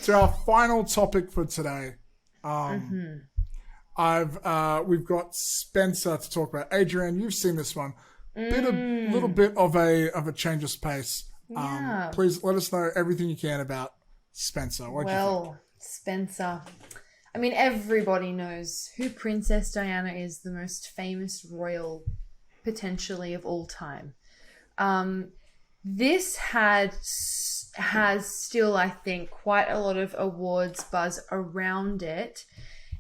to our final topic for today. We've got Spencer to talk about. Adrianne, you've seen this one. Little bit of a change of pace. Yeah. Please let us know everything you can about Spencer. What do you think? Spencer. I mean, everybody knows who Princess Diana is, the most famous royal, potentially, of all time. This has still, I think, quite a lot of awards buzz around it.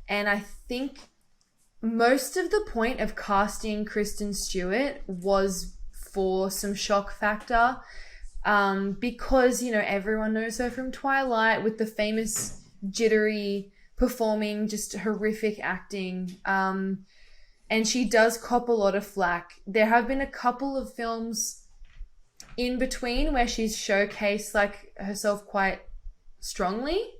And I think most of the point of casting Kristen Stewart was for some shock factor. Because, everyone knows her from Twilight with the famous jittery performing, just horrific acting. And she does cop a lot of flack. There have been a couple of films in between where she's showcased herself quite strongly,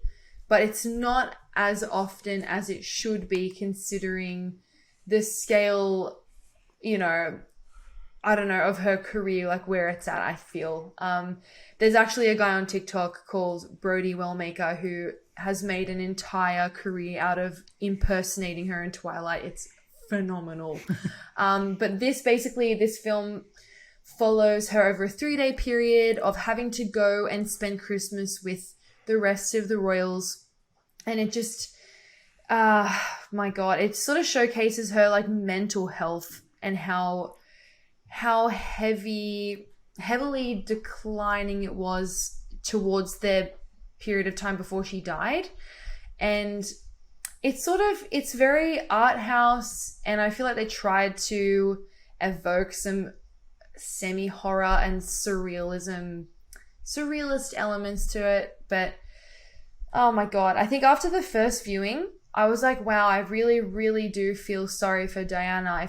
but it's not as often as it should be considering the scale, I don't know, of her career, where it's at, I feel. There's actually a guy on TikTok called Brody Wellmaker who has made an entire career out of impersonating her in Twilight. It's phenomenal. But this film follows her over a 3-day period of having to go and spend Christmas with the rest of the royals. And it just, my God, it sort of showcases her mental health and how heavily declining it was towards the period of time before she died. And it's very art house, and I feel like they tried to evoke some semi-horror and surrealist elements to it. But oh my God, I think after the first viewing, I was like, wow, I really, really do feel sorry for Diana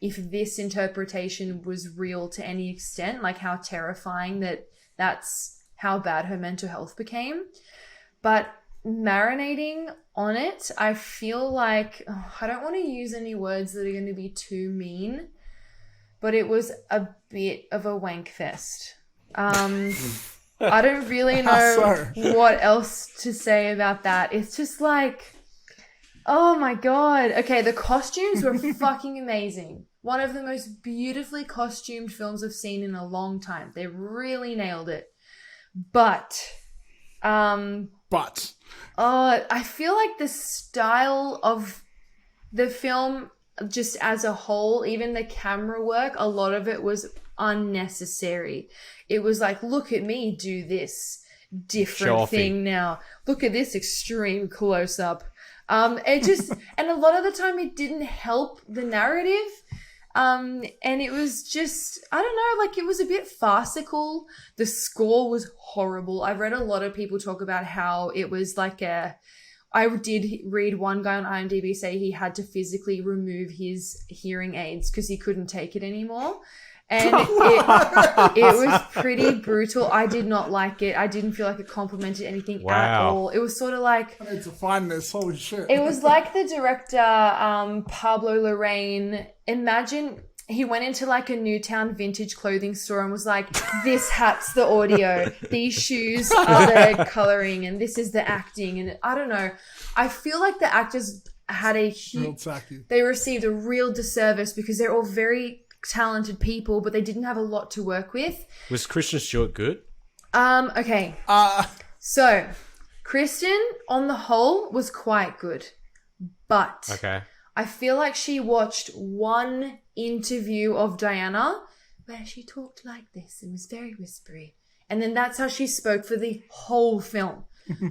if this interpretation was real to any extent, how terrifying that's how bad her mental health became. But marinating on it, I feel like, I don't want to use any words that are going to be too mean, but it was a bit of a wank fest. I don't really know what else to say about that. It's just oh my God. Okay, the costumes were fucking amazing. One of the most beautifully costumed films I've seen in a long time. They really nailed it. But I feel like the style of the film, just as a whole, even the camera work, a lot of it was unnecessary. It was look at me do this different thing now. Look at this extreme close up. It just, and a lot of the time it didn't help the narrative. And it was just, I don't know, it was a bit farcical. The score was horrible. I've read a lot of people talk about how it was I did read one guy on IMDb say he had to physically remove his hearing aids because he couldn't take it anymore. And it was pretty brutal. I did not like it. I didn't feel like it complimented anything at all. It was sort of I need to find this. Holy shit. It was like the director, Pablo Larraín. Imagine he went into a Newtown vintage clothing store and was like, this hat's the audio, these shoes are the coloring, and this is the acting. And I don't know. I feel like the actors had they received a real disservice because they're all very talented people, but they didn't have a lot to work with. Was Kristen Stewart good? Okay. So Kristen, on the whole, was quite good, but okay, I feel like she watched one interview of Diana where she talked like this and was very whispery, and then that's how she spoke for the whole film.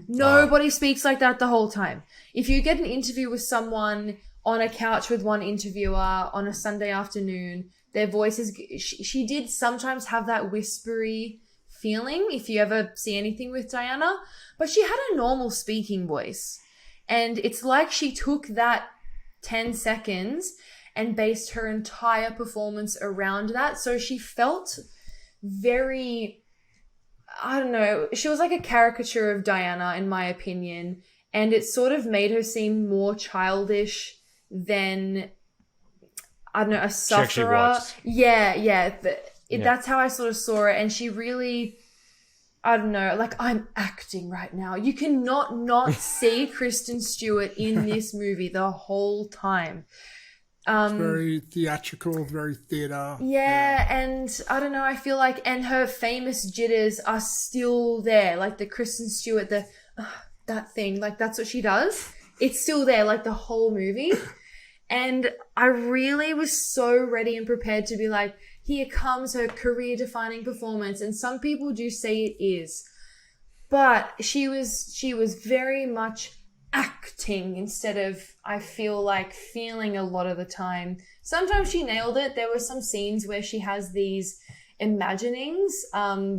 Nobody speaks like that the whole time. If you get an interview with someone on a couch with one interviewer on a Sunday afternoon, their voices, she did sometimes have that whispery feeling if you ever see anything with Diana, but she had a normal speaking voice. And it's like she took that 10 seconds and based her entire performance around that. So she felt very, I don't know, she was like a caricature of Diana in my opinion. And it sort of made her seem more childish than, I don't know, a sufferer. Yeah. That's how I sort of saw it. And she really, I don't know, like I'm acting right now. You cannot not see Kristen Stewart in this movie the whole time. It's very theatrical, very theatre. Yeah, and I don't know, I feel like, and her famous jitters are still there. Like the Kristen Stewart, that thing, like that's what she does. It's still there, like the whole movie. And I really was so ready and prepared to be like, here comes her career-defining performance. And some people do say it is. But she was very much acting instead of, I feel like, feeling a lot of the time. Sometimes she nailed it. There were some scenes where she has these imaginings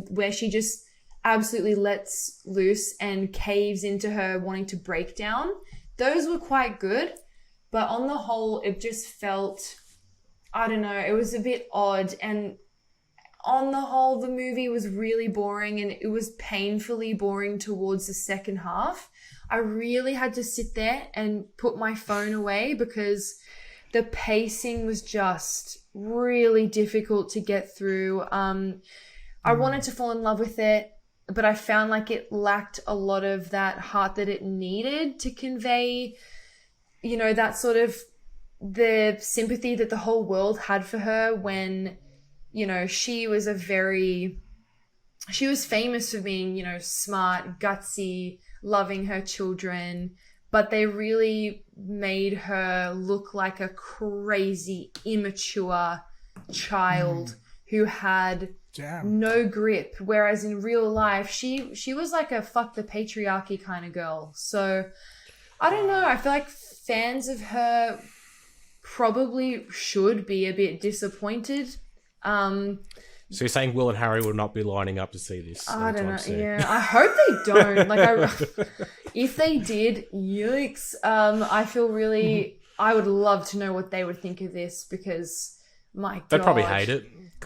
where she just absolutely lets loose and caves into her wanting to break down. Those were quite good. But on the whole, it just felt, I don't know, it was a bit odd. And on the whole, the movie was really boring, and it was painfully boring towards the second half. I really had to sit there and put my phone away because the pacing was just really difficult to get through. I wanted to fall in love with it, but I found like it lacked a lot of that heart that it needed to convey, you know, that sort of the sympathy that the whole world had for her when, you know, she was famous for being, you know, smart, gutsy, loving her children, but they really made her look like a crazy, immature child who had no grip. Whereas in real life, she was like a fuck the patriarchy kind of girl. So I don't know. I feel like fans of her probably should be a bit disappointed. So you're saying Will and Harry will not be lining up to see this? I don't know. Soon. Yeah, I hope they don't. Like, if they did, yikes. I feel really. I would love to know what they would think of this because, my God, they'd probably hate it.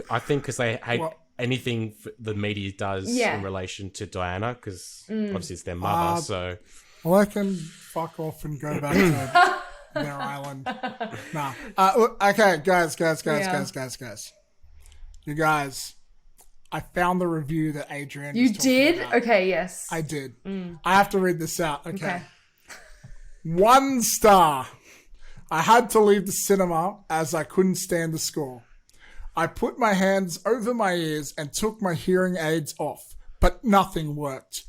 I think because they hate anything the media does in relation to Diana, because obviously it's their mother. So, well, I can fuck off and go back to their island. Nah. Okay, guys. You guys, I found the review that Adrianne You did? about. Okay, yes. I did. I have to read this out. Okay. 1 star. I had to leave the cinema as I couldn't stand the score. I put my hands over my ears and took my hearing aids off, but nothing worked.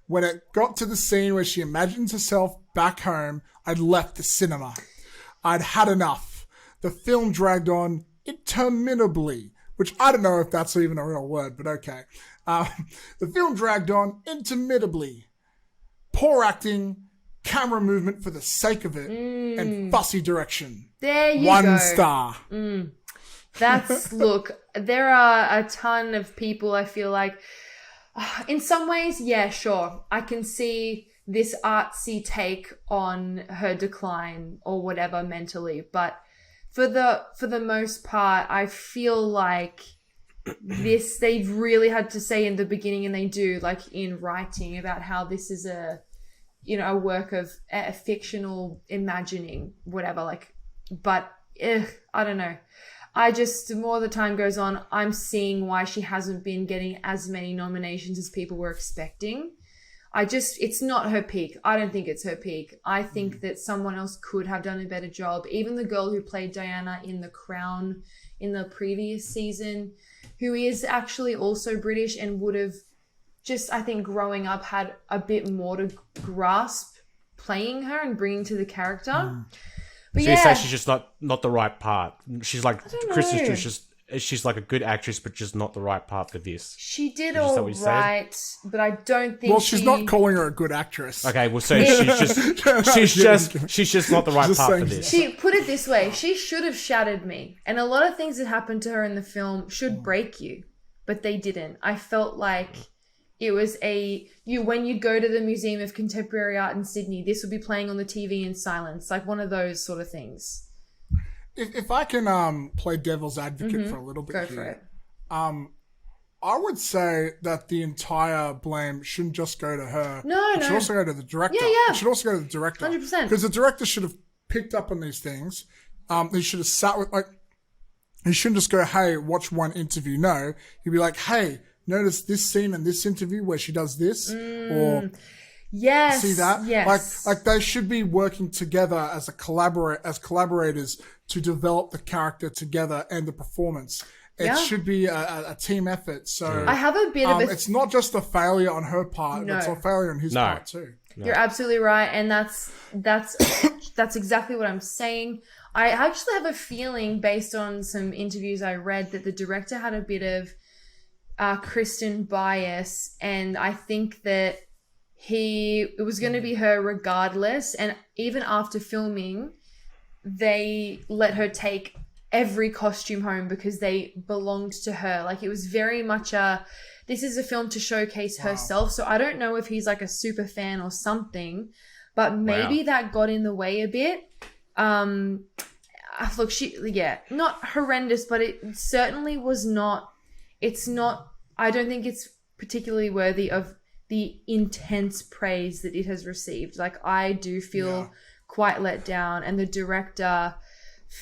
When it got to the scene where she imagines herself back home, I'd left the cinema. I'd had enough. The film dragged on interminably, which I don't know if that's even a real word, but okay. The film dragged on interminably. Poor acting, camera movement for the sake of it, and fussy direction. There you go. 1 star. That's, look, there are a ton of people I feel like, in some ways, yeah, sure. I can see this artsy take on her decline or whatever mentally, but for the most part, I feel like this, they've really had to say in the beginning, and they do, like in writing, about how this is a work of a fictional imagining, whatever, like, but I don't know. The more the time goes on, I'm seeing why she hasn't been getting as many nominations as people were expecting. It's not her peak. I don't think it's her peak. I think that someone else could have done a better job. Even the girl who played Diana in The Crown in the previous season, who is actually also British and would have just, I think, growing up had a bit more to grasp playing her and bringing to the character. But so you say she's just not the right part. She's like Kristen Stewart. She's like a good actress, but just not the right part for this. She did all right, but I don't think. Well, she's not calling her a good actress. Okay, well, so she's just not the right part for this. She put it this way: she should have shattered me, and a lot of things that happened to her in the film should break you, but they didn't. I felt like it was when you go to the Museum of Contemporary Art in Sydney, this would be playing on the TV in silence, like one of those sort of things. If I can play devil's advocate for a little bit, go for it. I would say that the entire blame shouldn't just go to her. No. It should also go to the director. Yeah. It should also go to the director. 100%. Because the director should have picked up on these things. He should have sat with, like, he shouldn't just go, hey, watch one interview. No. He'd be like, hey, notice this scene in this interview where she does this, or yes, see that, yes, like they should be working together as collaborators to develop the character together and the performance. It should be a team effort. So I have a bit of it's not just a failure on her part, but it's a failure on his part too. No. You're absolutely right, and that's exactly what I'm saying. I actually have a feeling, based on some interviews I read, that the director had a bit of Kristen bias, and I think that it was going to be her regardless. And even after filming, they let her take every costume home because they belonged to her. Like, it was very much this is a film to showcase herself. So I don't know if he's like a super fan or something, but maybe that got in the way a bit. Look, not horrendous, but it certainly was not, I don't think it's particularly worthy of the intense praise that it has received. Like, I do feel quite let down, and the director,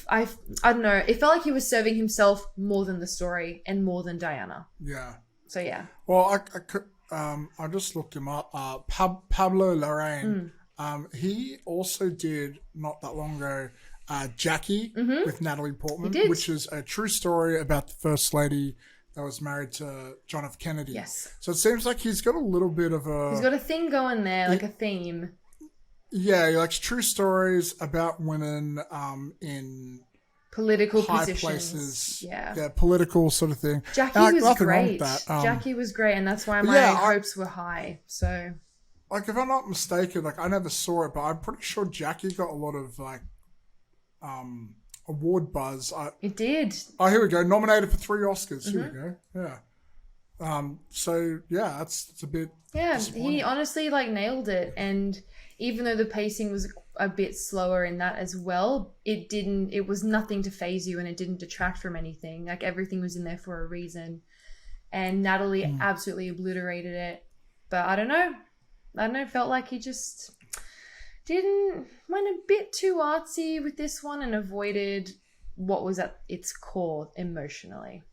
I don't know, it felt like he was serving himself more than the story and more than Diana. Yeah. So yeah. Well, I just looked him up. Pablo Larraín. He also did not that long ago Jackie with Natalie Portman, which is a true story about the First Lady that was married to John F. Kennedy. Yes. So it seems like he's got a little bit of he's got a thing going there, like a theme. Yeah, he likes true stories about women in political high positions. Places. Yeah, political sort of thing. Jackie was great. Jackie was great, and that's why my hopes were high. So, like, if I'm not mistaken, like, I never saw it, but I'm pretty sure Jackie got a lot of like award buzz. It did. Oh, here we go. Nominated for 3 Oscars. Here we go. Yeah. So yeah, that's a bit. Yeah, he honestly nailed it, and even though the pacing was a bit slower in that as well, it was nothing to faze you, and it didn't detract from anything. Like, everything was in there for a reason, and Natalie absolutely obliterated it. But I don't know, felt like he just went a bit too artsy with this one and avoided what was at its core emotionally.